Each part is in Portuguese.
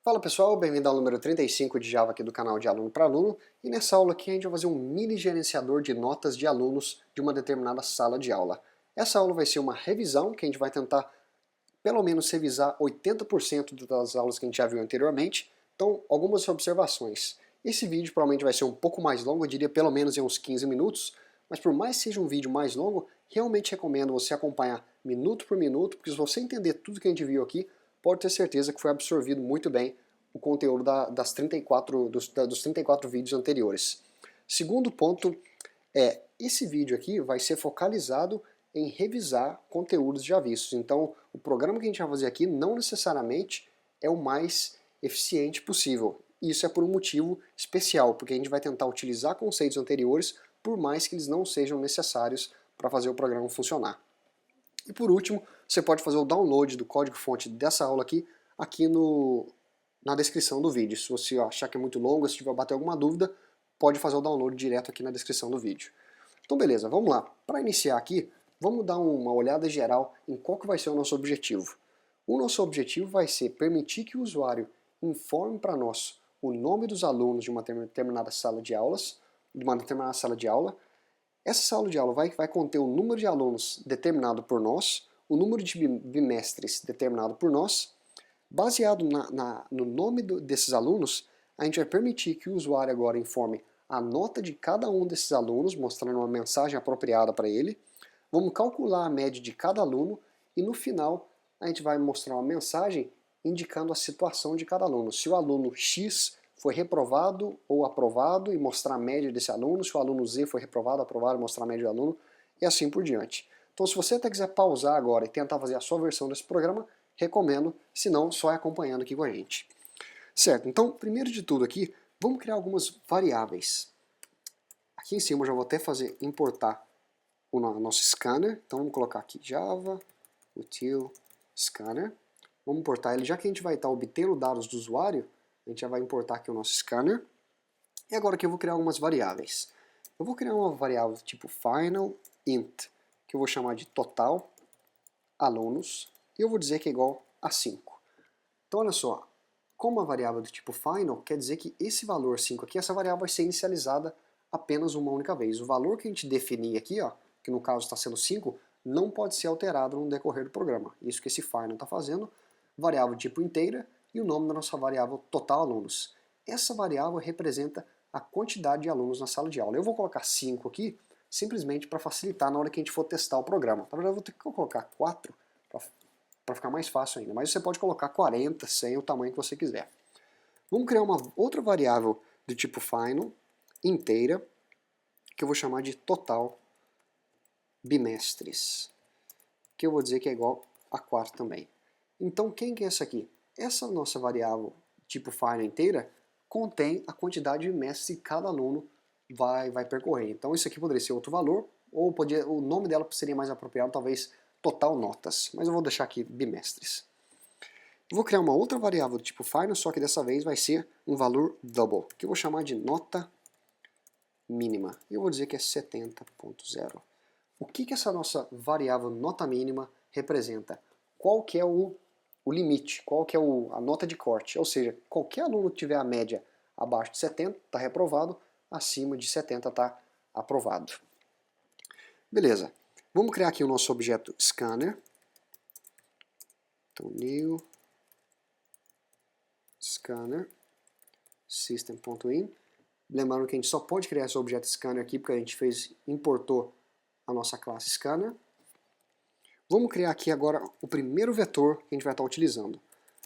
Fala pessoal, bem-vindo ao número 35 de Java aqui do canal de Aluno para Aluno, e nessa aula aqui a gente vai fazer um mini gerenciador de notas de alunos de uma determinada sala de aula. Essa aula vai ser uma revisão, que a gente vai tentar pelo menos revisar 80% das aulas que a gente já viu anteriormente, então algumas observações. Esse vídeo provavelmente vai ser um pouco mais longo, eu diria pelo menos em uns 15 minutos, mas por mais que seja um vídeo mais longo, realmente recomendo você acompanhar minuto por minuto, porque se você entender tudo que a gente viu aqui, pode ter certeza que foi absorvido muito bem o conteúdo dos 34 vídeos anteriores. Segundo ponto é, esse vídeo aqui vai ser focalizado em revisar conteúdos já vistos. Então, o programa que a gente vai fazer aqui não necessariamente é o mais eficiente possível. Isso é por um motivo especial, porque a gente vai tentar utilizar conceitos anteriores, por mais que eles não sejam necessários para fazer o programa funcionar. E por último, você pode fazer o download do código-fonte dessa aula aqui na descrição do vídeo. Se você achar que é muito longo, se tiver bater alguma dúvida, pode fazer o download direto aqui na descrição do vídeo. Então beleza, vamos lá. Para iniciar aqui, vamos dar uma olhada geral em qual que vai ser o nosso objetivo. O nosso objetivo vai ser permitir que o usuário informe para nós o nome dos alunos de uma determinada sala de aulas, Essa sala de aula vai conter um número de alunos determinado por nós, o número de bimestres determinado por nós. Baseado no nome desses alunos, a gente vai permitir que o usuário agora informe a nota de cada um desses alunos, mostrando uma mensagem apropriada para ele. Vamos calcular a média de cada aluno e no final a gente vai mostrar uma mensagem indicando a situação de cada aluno. Se o aluno X foi reprovado ou aprovado e mostrar a média desse aluno, se o aluno Z foi reprovado, aprovado e mostrar a média do aluno, e assim por diante. Então se você até quiser pausar agora e tentar fazer a sua versão desse programa, recomendo, se não, só acompanhando aqui com a gente. Certo, então primeiro de tudo aqui, vamos criar algumas variáveis. Aqui em cima eu já vou até importar o nosso scanner, então vamos colocar aqui Java util scanner. Vamos importar ele, já que a gente vai estar obtendo dados do usuário, a gente já vai importar aqui o nosso scanner. E agora aqui eu vou criar algumas variáveis. Eu vou criar uma variável tipo final int, que eu vou chamar de total alunos, e eu vou dizer que é igual a 5. Então olha só, como a variável do tipo final, quer dizer que esse valor 5 aqui, essa variável vai ser inicializada apenas uma única vez. O valor que a gente definir aqui, ó, que no caso está sendo 5, não pode ser alterado no decorrer do programa. Isso que esse final está fazendo, variável tipo inteira e o nome da nossa variável total alunos. Essa variável representa a quantidade de alunos na sala de aula. Eu vou colocar 5 aqui, simplesmente para facilitar na hora que a gente for testar o programa. Na verdade eu vou ter que colocar 4 para ficar mais fácil ainda, mas você pode colocar 40, 100, o tamanho que você quiser. Vamos criar uma outra variável do tipo final, inteira, que eu vou chamar de total bimestres, que eu vou dizer que é igual a 4 também. Então quem que é essa aqui? Essa nossa variável tipo final inteira contém a quantidade de bimestres que cada aluno vai percorrer. Então isso aqui poderia ser outro valor, ou o nome dela seria mais apropriado, talvez total notas, mas eu vou deixar aqui bimestres. Vou criar uma outra variável do tipo final, só que dessa vez vai ser um valor double, que eu vou chamar de nota mínima. E eu vou dizer que é 70.0. O que essa nossa variável nota mínima representa? Qual que é o limite, qual que é a nota de corte? Ou seja, qualquer aluno que tiver a média abaixo de 70 está reprovado, acima de 70 está aprovado. Beleza. Vamos criar aqui o nosso objeto scanner. Então, new scanner system.in. Lembrando que a gente só pode criar esse objeto scanner aqui porque a gente importou a nossa classe scanner. Vamos criar aqui agora o primeiro vetor que a gente vai estar utilizando.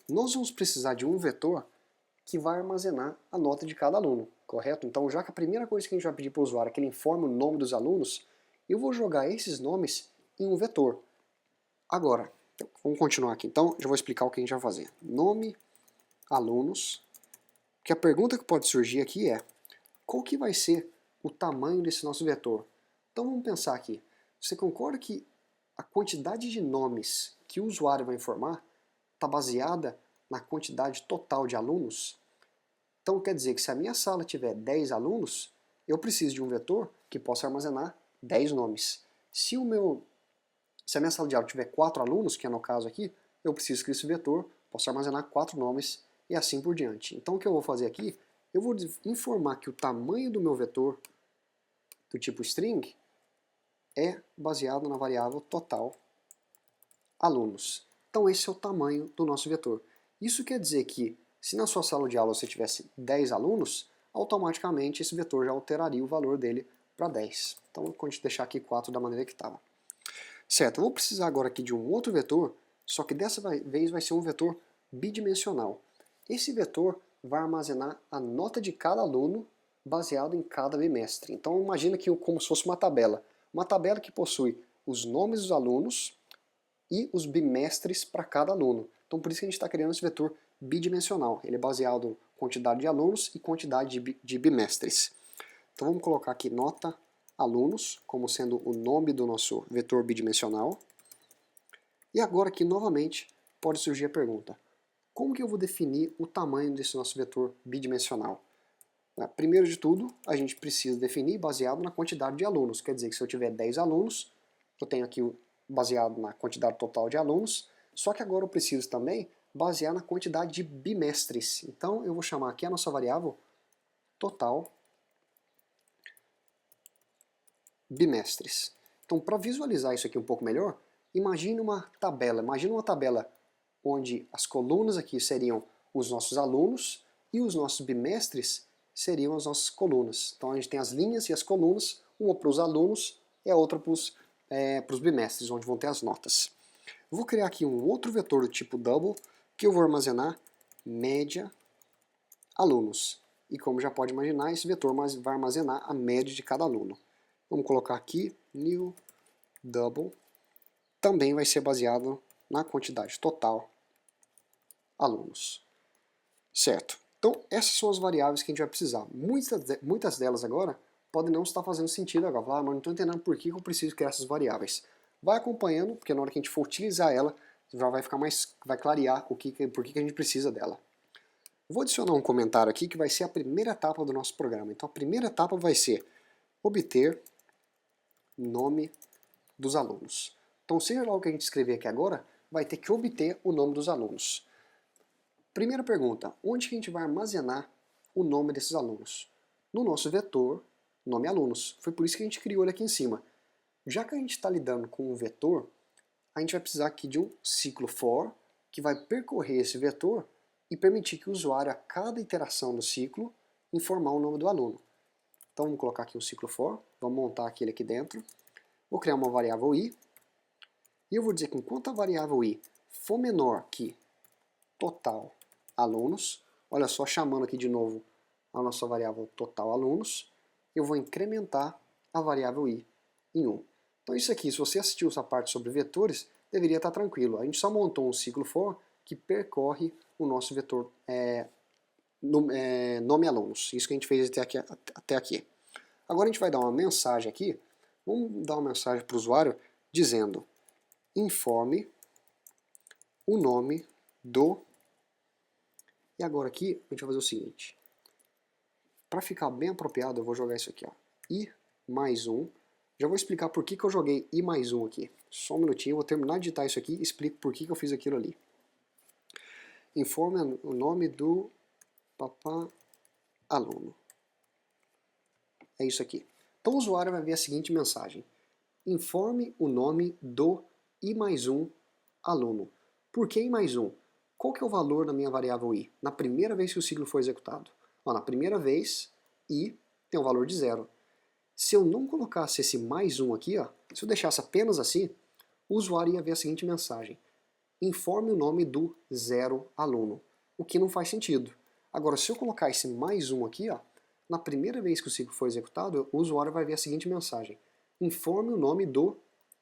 Nós vamos precisar de um vetor que vai armazenar a nota de cada aluno, correto? Então, já que a primeira coisa que a gente vai pedir para o usuário é que ele informe o nome dos alunos, eu vou jogar esses nomes em um vetor. Agora, vamos continuar aqui. Então, já vou explicar o que a gente vai fazer. Nome, alunos, que a pergunta que pode surgir aqui é, qual que vai ser o tamanho desse nosso vetor? Então, vamos pensar aqui. Você concorda que a quantidade de nomes que o usuário vai informar está baseada na quantidade total de alunos? Então quer dizer que se a minha sala tiver 10 alunos, eu preciso de um vetor que possa armazenar 10 nomes. Se a minha sala de aula tiver 4 alunos, que é no caso aqui, eu preciso que esse vetor possa armazenar 4 nomes e assim por diante. Então o que eu vou fazer aqui, eu vou informar que o tamanho do meu vetor do tipo string é baseado na variável total alunos. Então esse é o tamanho do nosso vetor. Isso quer dizer que se na sua sala de aula você tivesse 10 alunos, automaticamente esse vetor já alteraria o valor dele para 10. Então eu vou deixar aqui 4 da maneira que estava. Certo, eu vou precisar agora aqui de um outro vetor, só que dessa vez vai ser um vetor bidimensional. Esse vetor vai armazenar a nota de cada aluno baseado em cada bimestre. Então imagina que como se fosse uma tabela que possui os nomes dos alunos e os bimestres para cada aluno. Então por isso que a gente está criando esse vetor bidimensional. Ele é baseado em quantidade de alunos e quantidade de bimestres. Então vamos colocar aqui nota alunos como sendo o nome do nosso vetor bidimensional. E agora aqui novamente pode surgir a pergunta: como que eu vou definir o tamanho desse nosso vetor bidimensional? Primeiro de tudo, a gente precisa definir baseado na quantidade de alunos. Quer dizer que se eu tiver 10 alunos, eu tenho aqui baseado na quantidade total de alunos, só que agora eu preciso também basear na quantidade de bimestres. Então eu vou chamar aqui a nossa variável total bimestres. Então para visualizar isso aqui um pouco melhor, imagine uma tabela onde as colunas aqui seriam os nossos alunos e os nossos bimestres seriam as nossas colunas. Então a gente tem as linhas e as colunas, uma para os alunos e a outra para os bimestres, onde vão ter as notas. Eu vou criar aqui um outro vetor do tipo double, que eu vou armazenar média alunos. E como já pode imaginar, esse vetor vai armazenar a média de cada aluno. Vamos colocar aqui new double, também vai ser baseado na quantidade total alunos. Certo? Então essas são as variáveis que a gente vai precisar. Muitas delas agora podem não estar fazendo sentido agora. Mas não estou entendendo por que eu preciso criar essas variáveis. Vai acompanhando, porque na hora que a gente for utilizar ela, já vai clarear por que a gente precisa dela. Vou adicionar um comentário aqui que vai ser a primeira etapa do nosso programa. Então a primeira etapa vai ser obter nome dos alunos. Então seja lá o que a gente escrever aqui agora, vai ter que obter o nome dos alunos. Primeira pergunta, onde que a gente vai armazenar o nome desses alunos? No nosso vetor nome alunos. Foi por isso que a gente criou ele aqui em cima. Já que a gente está lidando com um vetor, a gente vai precisar aqui de um ciclo for, que vai percorrer esse vetor e permitir que o usuário, a cada iteração do ciclo, informar o nome do aluno. Então vamos colocar aqui um ciclo for, vamos montar aquele aqui dentro. Vou criar uma variável i, e eu vou dizer que enquanto a variável i for menor que total alunos, olha só, chamando aqui de novo a nossa variável total alunos, eu vou incrementar a variável i em 1. Então isso aqui, se você assistiu essa parte sobre vetores, deveria estar tranquilo. A gente só montou um ciclo for que percorre o nosso vetor nome alunos. Isso que a gente fez até aqui. Agora a gente vai dar uma mensagem aqui. Vamos dar uma mensagem para o usuário dizendo: informe o nome do... E agora aqui a gente vai fazer o seguinte. Para ficar bem apropriado, eu vou jogar isso aqui, ó, i mais 1. Já vou explicar por que eu joguei i mais 1 aqui. Só um minutinho, eu vou terminar de digitar isso aqui e explico por que eu fiz aquilo ali. Informe o nome do aluno. É isso aqui. Então o usuário vai ver a seguinte mensagem: informe o nome do i mais 1 aluno. Por que i mais 1? Qual que é o valor da minha variável i? Na primeira vez que o ciclo for executado. Na primeira vez, i tem um valor de 0. Se eu não colocasse esse mais 1 aqui, ó, se eu deixasse apenas assim, o usuário ia ver a seguinte mensagem: informe o nome do 0 aluno. O que não faz sentido. Agora, se eu colocar esse mais 1 aqui, ó, na primeira vez que o ciclo for executado, o usuário vai ver a seguinte mensagem: informe o nome do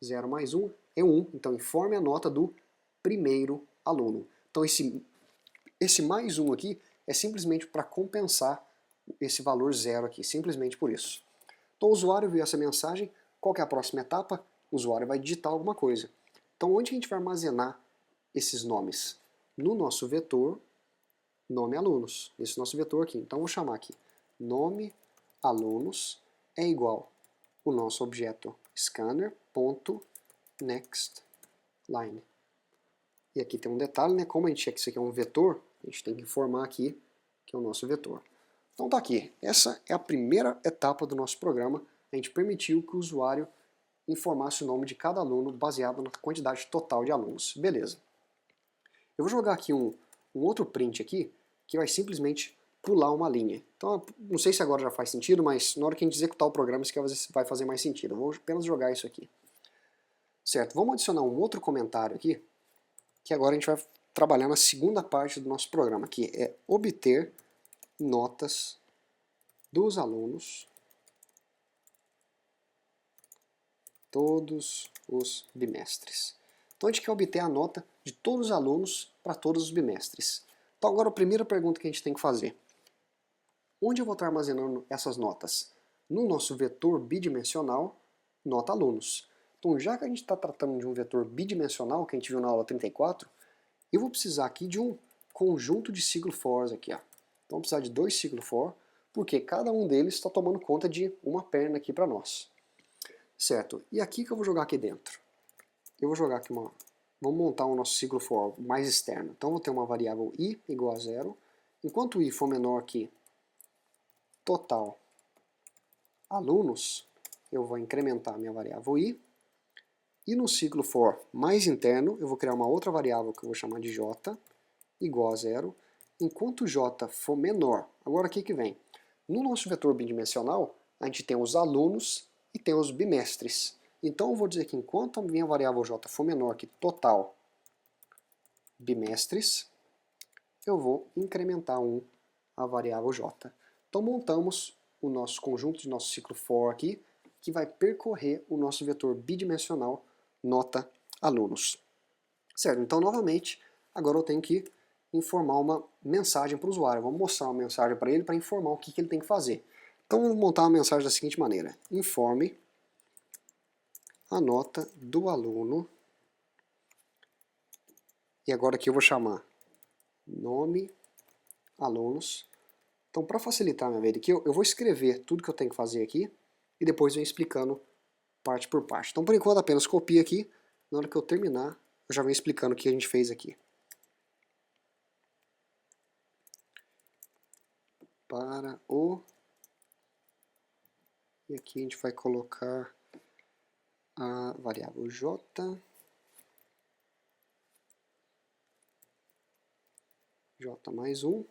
0 mais 1 é 1. Então, informe a nota do primeiro aluno. Então, esse mais 1 aqui é simplesmente para compensar esse valor 0 aqui, simplesmente por isso. Então o usuário viu essa mensagem, qual que é a próxima etapa? O usuário vai digitar alguma coisa. Então onde a gente vai armazenar esses nomes? No nosso vetor nome alunos, esse nosso vetor aqui. Então eu vou chamar aqui nome alunos é igual o nosso objeto scanner.nextLine. E aqui tem um detalhe, né? Como a gente é que isso aqui é um vetor, A gente tem que informar aqui que é o nosso vetor. Então tá aqui, essa é a primeira etapa do nosso programa. A gente permitiu que o usuário informasse o nome de cada aluno baseado na quantidade total de alunos. Beleza. Eu vou jogar aqui um outro print aqui, que vai simplesmente pular uma linha. Então, não sei se agora já faz sentido, mas na hora que a gente executar o programa, isso vai fazer mais sentido. Eu vou apenas jogar isso aqui. Certo, vamos adicionar um outro comentário aqui, que agora a gente vai trabalhar na segunda parte do nosso programa, que é obter notas dos alunos todos os bimestres. Então a gente quer obter a nota de todos os alunos para todos os bimestres. Então agora a primeira pergunta que a gente tem que fazer. Onde eu vou estar armazenando essas notas? No nosso vetor bidimensional, nota alunos. Então já que a gente está tratando de um vetor bidimensional, que a gente viu na aula 34, eu vou precisar aqui de um conjunto de ciclo fors aqui. Ó. Então vou precisar de 2 ciclo for, porque cada um deles está tomando conta de uma perna aqui para nós. Certo, e aqui que eu vou jogar aqui dentro? Eu vou jogar aqui vamos montar o nosso ciclo for mais externo. Então eu vou ter uma variável i igual a 0. Enquanto o i for menor que total alunos, eu vou incrementar minha variável i. E no ciclo for mais interno, eu vou criar uma outra variável que eu vou chamar de j, igual a 0. Enquanto j for menor, agora o que vem? No nosso vetor bidimensional, a gente tem os alunos e tem os bimestres. Então eu vou dizer que enquanto a minha variável j for menor que total bimestres, eu vou incrementar a variável j. Então montamos o nosso conjunto de nosso ciclo for aqui, que vai percorrer o nosso vetor bidimensional nota alunos. Certo, então novamente, agora eu tenho que informar uma mensagem para o usuário. Vamos mostrar uma mensagem para ele para informar o que ele tem que fazer. Então vamos montar uma mensagem da seguinte maneira. Informe a nota do aluno. E agora aqui eu vou chamar nome alunos. Então para facilitar a minha vida aqui, eu vou escrever tudo que eu tenho que fazer aqui e depois venho explicando parte por parte. Então por enquanto apenas copia aqui, na hora que eu terminar eu já venho explicando o que a gente fez aqui. Para o... E aqui a gente vai colocar a variável j, j mais 1,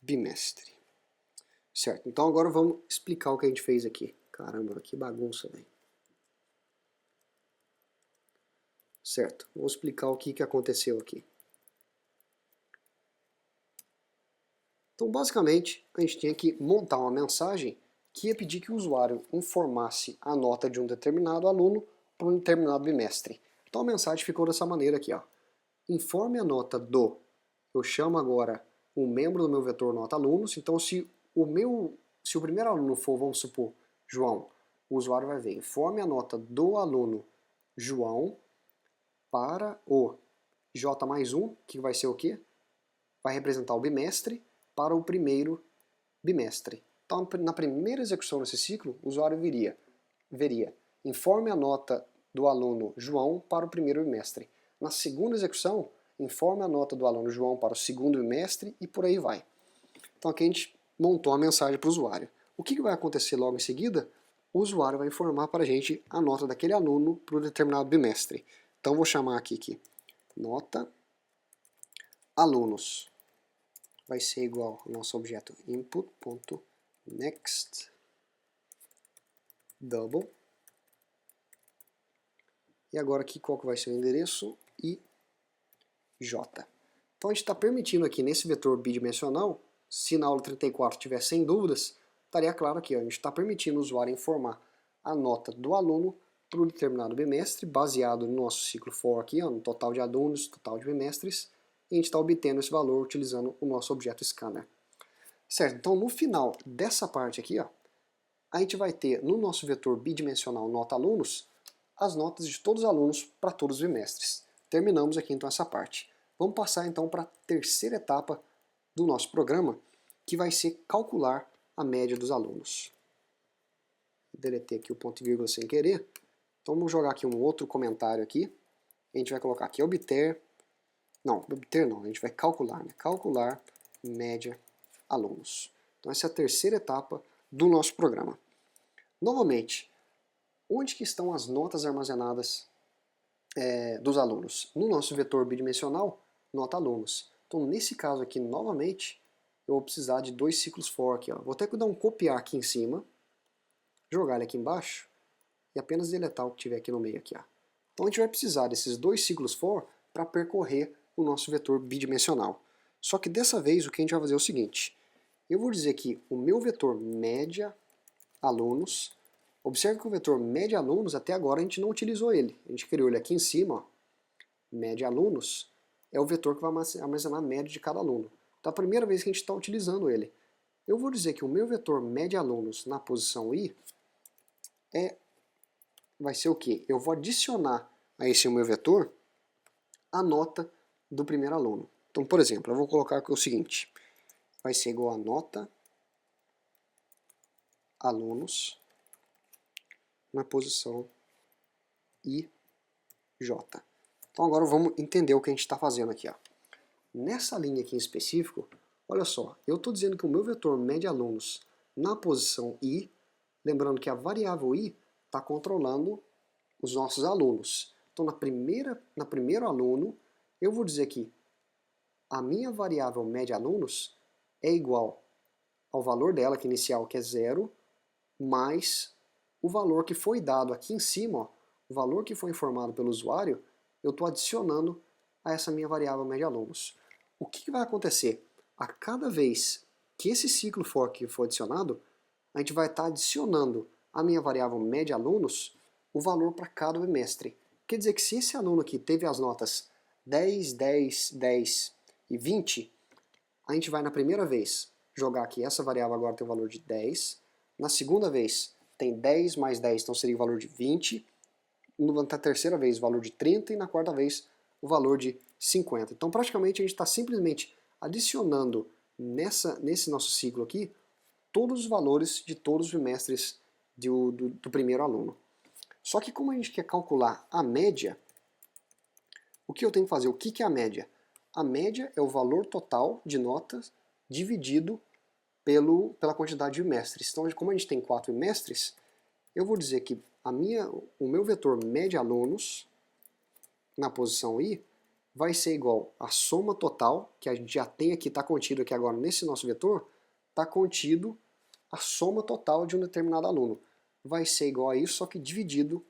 bimestre. Certo, então agora vamos explicar o que a gente fez aqui. Caramba, que bagunça, velho. Certo, vou explicar o que aconteceu aqui. Então, basicamente, a gente tinha que montar uma mensagem que ia pedir que o usuário informasse a nota de um determinado aluno para um determinado bimestre. Então a mensagem ficou dessa maneira aqui, ó. Informe a nota do... Eu chamo agora um membro do meu vetor nota alunos, então se o primeiro aluno for, vamos supor, João, o usuário vai ver, informe a nota do aluno João para o J mais 1, que vai ser o quê? Vai representar o bimestre para o primeiro bimestre. Então, na primeira execução desse ciclo, o usuário veria informe a nota do aluno João para o primeiro bimestre. Na segunda execução, informe a nota do aluno João para o segundo bimestre e por aí vai. Então aqui a gente montou a mensagem para o usuário. O que vai acontecer logo em seguida? O usuário vai informar para a gente a nota daquele aluno para o determinado bimestre. Então vou chamar aqui que nota alunos vai ser igual ao nosso objeto input.next double. E agora aqui qual que vai ser o endereço? IJ. Então a gente está permitindo aqui nesse vetor bidimensional, se na aula 34 tiver sem dúvidas, estaria claro aqui, ó, a gente está permitindo o usuário informar a nota do aluno para um determinado bimestre, baseado no nosso ciclo for aqui, ó, no total de alunos, total de bimestres, e a gente está obtendo esse valor utilizando o nosso objeto scanner. Certo, então no final dessa parte aqui, ó, a gente vai ter no nosso vetor bidimensional nota alunos, as notas de todos os alunos para todos os bimestres. Terminamos aqui então essa parte. Vamos passar então para a terceira etapa do nosso programa, que vai ser calcular a média dos alunos. Deletei aqui o ponto e vírgula sem querer. Então vamos jogar aqui um outro comentário aqui. a gente vai colocar aqui obter não, a gente vai calcular, né? Calcular média alunos. Então essa é a terceira etapa do nosso programa. Novamente, onde que estão as notas armazenadas dos alunos? No nosso vetor bidimensional, nota alunos. Então nesse caso aqui, novamente, eu vou precisar de dois ciclos for aqui. Ó. Vou até dar um copiar aqui em cima, jogar ele aqui embaixo e apenas deletar o que tiver aqui no meio. Aqui, ó. Então a gente vai precisar desses dois ciclos for para percorrer o nosso vetor bidimensional. Só que dessa vez o que a gente vai fazer é o seguinte. Eu vou dizer que o meu vetor média alunos, observe que o vetor média alunos, até agora a gente não utilizou ele. A gente criou ele aqui em cima, ó, média alunos, é o vetor que vai armazenar a média de cada aluno. Então a primeira vez que a gente está utilizando ele. Eu vou dizer que o meu vetor média alunos na posição I vai ser o quê? Eu vou adicionar a esse meu vetor a nota do primeiro aluno. Então, por exemplo, eu vou colocar aqui o seguinte, vai ser igual a nota alunos na posição IJ. Então agora vamos entender o que a gente está fazendo aqui. Ó. Nessa linha aqui em específico, olha só, eu estou dizendo que o meu vetor média alunos na posição I, lembrando que a variável I está controlando os nossos alunos. Então na primeiro aluno, eu vou dizer que a minha variável média alunos é igual ao valor dela, que inicial, que é 0, mais o valor que foi dado aqui em cima, ó, o valor que foi informado pelo usuário, eu estou adicionando a essa minha variável média alunos. O que vai acontecer? A cada vez que esse ciclo for aqui for adicionado, a gente vai estar adicionando a minha variável média alunos o valor para cada bimestre. Quer dizer que se esse aluno aqui teve as notas 10, 10, 10 e 20, a gente vai na primeira vez jogar aqui, essa variável agora tem o valor de 10, na segunda vez tem 10 mais 10, então seria o valor de 20, na terceira vez o valor de 30 e na quarta vez o valor de 50. Então praticamente a gente está simplesmente adicionando nesse nosso ciclo aqui todos os valores de todos os bimestres do primeiro aluno. Só que como a gente quer calcular a média, o que eu tenho que fazer? O que é a média? A média é o valor total de notas dividido pela quantidade de bimestres. Então, como a gente tem 4 bimestres, eu vou dizer que o meu vetor média alunos na posição I vai ser igual à soma total, que a gente já tem aqui, está contido aqui agora nesse nosso vetor, está contido a soma total de um determinado aluno. Vai ser igual a isso, só que dividido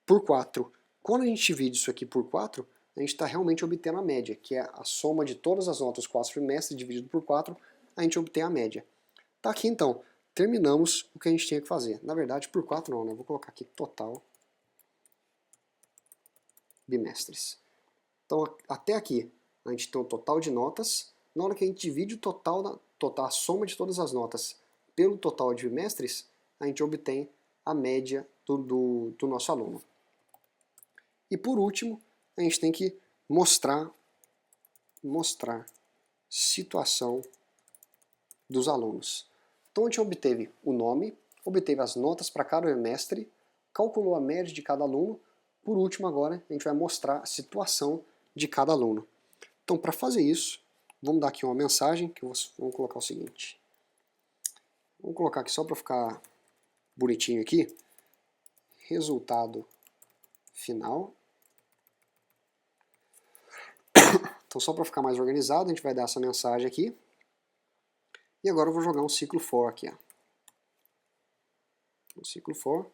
por 4. Quando a gente divide isso aqui por 4, a gente está realmente obtendo a média, que é a soma de todas as notas dos 4 trimestres dividido por 4, a gente obtém a média. Tá aqui então, terminamos o que a gente tinha que fazer. Na verdade, por 4 não, né? Vou colocar aqui total bimestres. Então, até aqui, a gente tem o total de notas. Na hora que a gente divide o total, a soma de todas as notas pelo total de bimestres, a gente obtém a média do nosso aluno. E por último, a gente tem que mostrar situação dos alunos. Então a gente obteve o nome, obteve as notas para cada bimestre, calculou a média de cada aluno. Por último agora, a gente vai mostrar a situação de cada aluno. Então para fazer isso, vamos dar aqui uma mensagem, que vamos colocar o seguinte. Vamos colocar aqui só para ficar bonitinho aqui. Resultado final. Então só para ficar mais organizado, a gente vai dar essa mensagem aqui. E agora eu vou jogar um ciclo for aqui. Ó. Um ciclo for,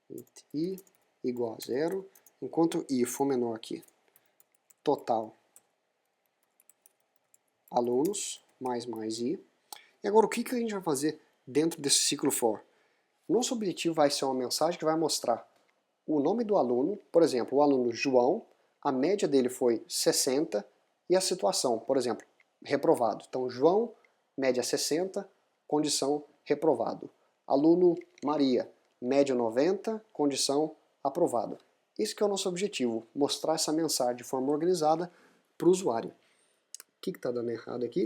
int i igual a 0, enquanto i for menor que total alunos, mais i. E agora o que a gente vai fazer dentro desse ciclo for? Nosso objetivo vai ser uma mensagem que vai mostrar o nome do aluno, por exemplo, o aluno João, a média dele foi 60 e a situação, por exemplo, reprovado. Então, João, média 60, condição reprovado. Aluno Maria, média 90, condição aprovado. Esse que é o nosso objetivo, mostrar essa mensagem de forma organizada para o usuário. O que está dando errado aqui?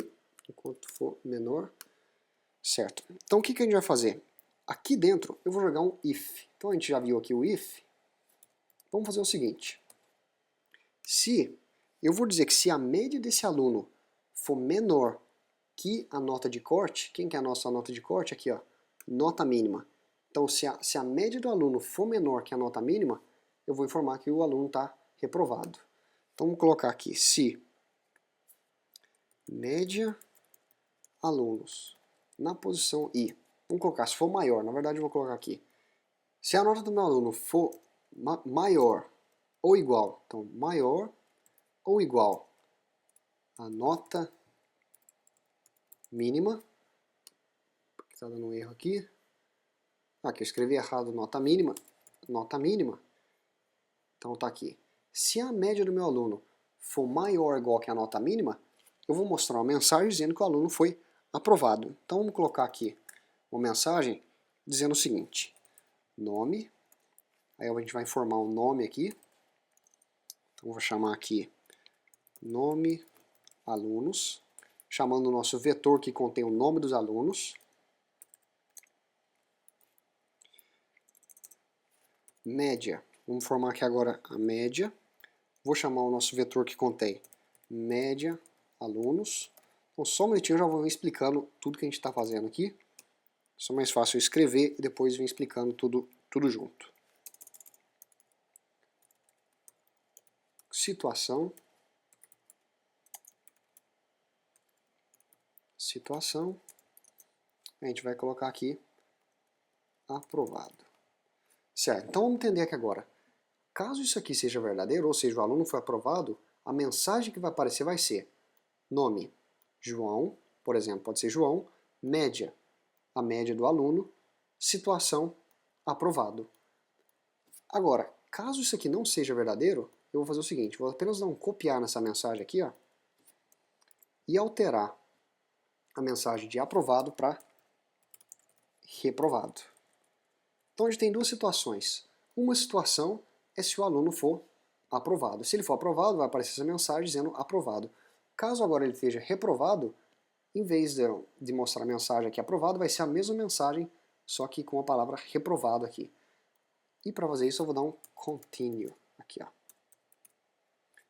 Enquanto for menor. Certo. Então, o que a gente vai fazer? Aqui dentro, eu vou jogar um if. Então, a gente já viu aqui o if. Vamos fazer o seguinte. eu vou dizer que se a média desse aluno for menor que a nota de corte, quem que é a nossa nota de corte? Aqui, ó, nota mínima. Então, se a média do aluno for menor que a nota mínima, eu vou informar que o aluno está reprovado. Então, vamos colocar aqui, se média alunos na posição I, vamos colocar, se for maior, na verdade eu vou colocar aqui, se a nota do meu aluno for maior ou igual, então maior ou igual a nota mínima, está dando um erro aqui, aqui eu escrevi errado, nota mínima, então está aqui, se a média do meu aluno for maior ou igual que a nota mínima, eu vou mostrar uma mensagem dizendo que o aluno foi aprovado. Então vamos colocar aqui uma mensagem dizendo o seguinte, nome, aí a gente vai informar um nome aqui, então vou chamar aqui nome alunos, chamando o nosso vetor que contém o nome dos alunos, média, vamos formar aqui agora a média, vou chamar o nosso vetor que contém média alunos, então só um minutinho eu já vou vir explicando tudo que a gente está fazendo aqui, só mais fácil eu escrever e depois vir explicando tudo junto. Situação, a gente vai colocar aqui aprovado. Certo, então vamos entender aqui agora. Caso isso aqui seja verdadeiro, ou seja, o aluno foi aprovado, a mensagem que vai aparecer vai ser nome, João, por exemplo, pode ser João, média, a média do aluno, situação, aprovado. Agora, caso isso aqui não seja verdadeiro, eu vou fazer o seguinte, vou apenas dar um copiar nessa mensagem aqui, ó, e alterar a mensagem de aprovado para reprovado. Então a gente tem duas situações. Uma situação é se o aluno for aprovado. Se ele for aprovado, vai aparecer essa mensagem dizendo aprovado. Caso agora ele esteja reprovado, em vez de mostrar a mensagem aqui aprovado, vai ser a mesma mensagem, só que com a palavra reprovado aqui. E para fazer isso eu vou dar um continue aqui, ó.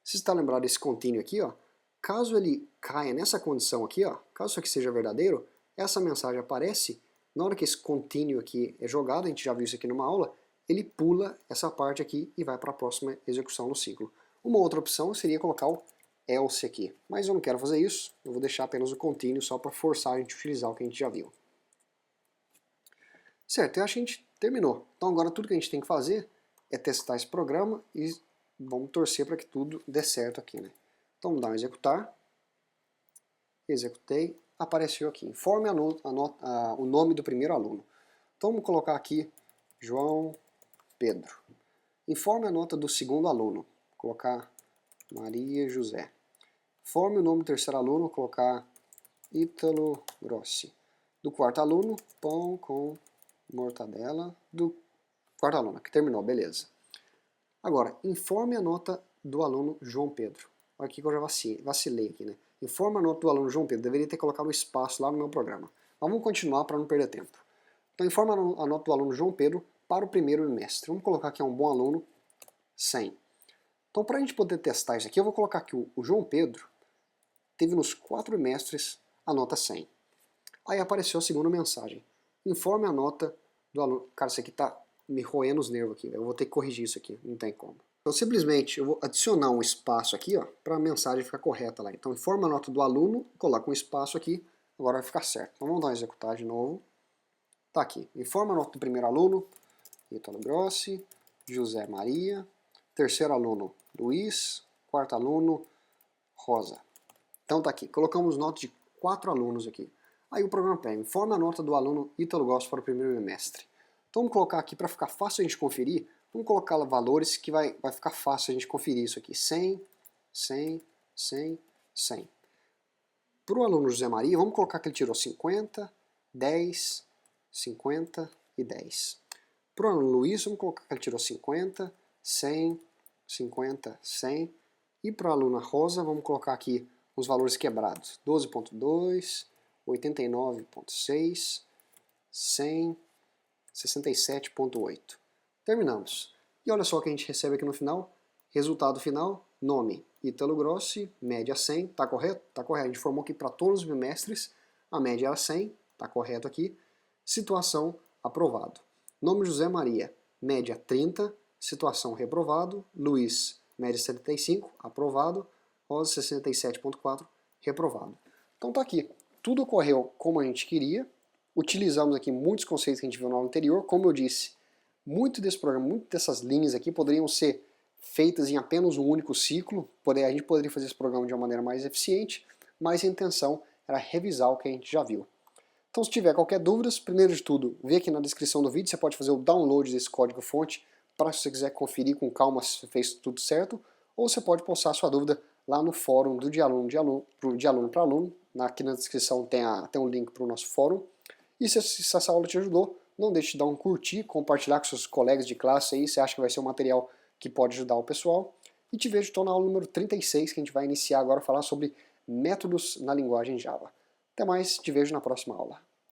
Se você está lembrado desse continue aqui, ó, caso ele caia nessa condição aqui, ó, caso isso aqui seja verdadeiro, essa mensagem aparece, na hora que esse continue aqui é jogado, a gente já viu isso aqui numa aula, ele pula essa parte aqui e vai para a próxima execução no ciclo. Uma outra opção seria colocar o else aqui, mas eu não quero fazer isso, eu vou deixar apenas o continue só para forçar a gente a utilizar o que a gente já viu. Certo, eu acho que a gente terminou. Então agora tudo que a gente tem que fazer é testar esse programa e vamos torcer para que tudo dê certo aqui, né? Então vamos dar um executar, executei, apareceu aqui, informe o nome do primeiro aluno. Então vamos colocar aqui João Pedro. Informe a nota do segundo aluno, vou colocar Maria José. Informe o nome do terceiro aluno, vou colocar Ítalo Grossi. Do quarto aluno, pão com mortadela. Do quarto aluno, que terminou, beleza. Agora, informe a nota do aluno João Pedro. Olha aqui que eu já vacilei aqui, né? Informe a nota do aluno João Pedro. Deveria ter colocado um espaço lá no meu programa. Mas vamos continuar para não perder tempo. Então, informe a nota do aluno João Pedro para o primeiro bimestre. Vamos colocar aqui um bom aluno, 100. Então, para a gente poder testar isso aqui, eu vou colocar aqui o João Pedro teve nos 4 bimestres a nota 100. Aí apareceu a segunda mensagem. Informe a nota do aluno. Cara, isso aqui tá me roendo os nervos aqui. Eu vou ter que corrigir isso aqui, não tem como. Então, simplesmente, eu vou adicionar um espaço aqui, ó, para a mensagem ficar correta lá. Então, informa a nota do aluno, coloca um espaço aqui, agora vai ficar certo. Então, vamos dar um executar de novo. Tá aqui. Informa a nota do primeiro aluno, Ítalo Grossi, José Maria. Terceiro aluno, Luiz. Quarto aluno, Rosa. Então tá aqui. Colocamos notas de 4 alunos aqui. Aí o programa pega, informa a nota do aluno Ítalo Grossi para o primeiro bimestre. Então vamos colocar aqui para ficar fácil a gente conferir, vamos colocar valores que vai ficar fácil a gente conferir isso aqui. 100, 100, 100, 100. Para o aluno José Maria, vamos colocar que ele tirou 50, 10, 50 e 10. Para o aluno Luiz, vamos colocar que ele tirou 50, 100, 50, 100. E para a aluna Rosa, vamos colocar aqui os valores quebrados. 12.2, 89.6, 100, 67.8. Terminamos. E olha só o que a gente recebe aqui no final. Resultado final, Nome, Ítalo Grossi, média 100, tá correto? Tá correto. A gente informou que para todos os bimestres a média era 100, tá correto aqui. Situação, aprovado. Nome José Maria, média 30, situação reprovado. Luiz, média 75, aprovado. Rosa 67.4, reprovado. Então tá aqui, tudo ocorreu como a gente queria. Utilizamos aqui muitos conceitos que a gente viu na aula anterior. Como eu disse, muito desse programa, muitas dessas linhas aqui poderiam ser feitas em apenas um único ciclo. A gente poderia fazer esse programa de uma maneira mais eficiente, mas a intenção era revisar o que a gente já viu. Então, se tiver qualquer dúvida, primeiro de tudo, vê aqui na descrição do vídeo, você pode fazer o download desse código-fonte para se você quiser conferir com calma se você fez tudo certo, ou você pode postar sua dúvida lá no fórum do de aluno para aluno. Aqui na descrição tem um link para o nosso fórum. E se essa aula te ajudou, não deixe de dar um curtir, compartilhar com seus colegas de classe aí, você acha que vai ser um material que pode ajudar o pessoal. E te vejo então na aula número 36, que a gente vai iniciar agora a falar sobre métodos na linguagem Java. Até mais, te vejo na próxima aula.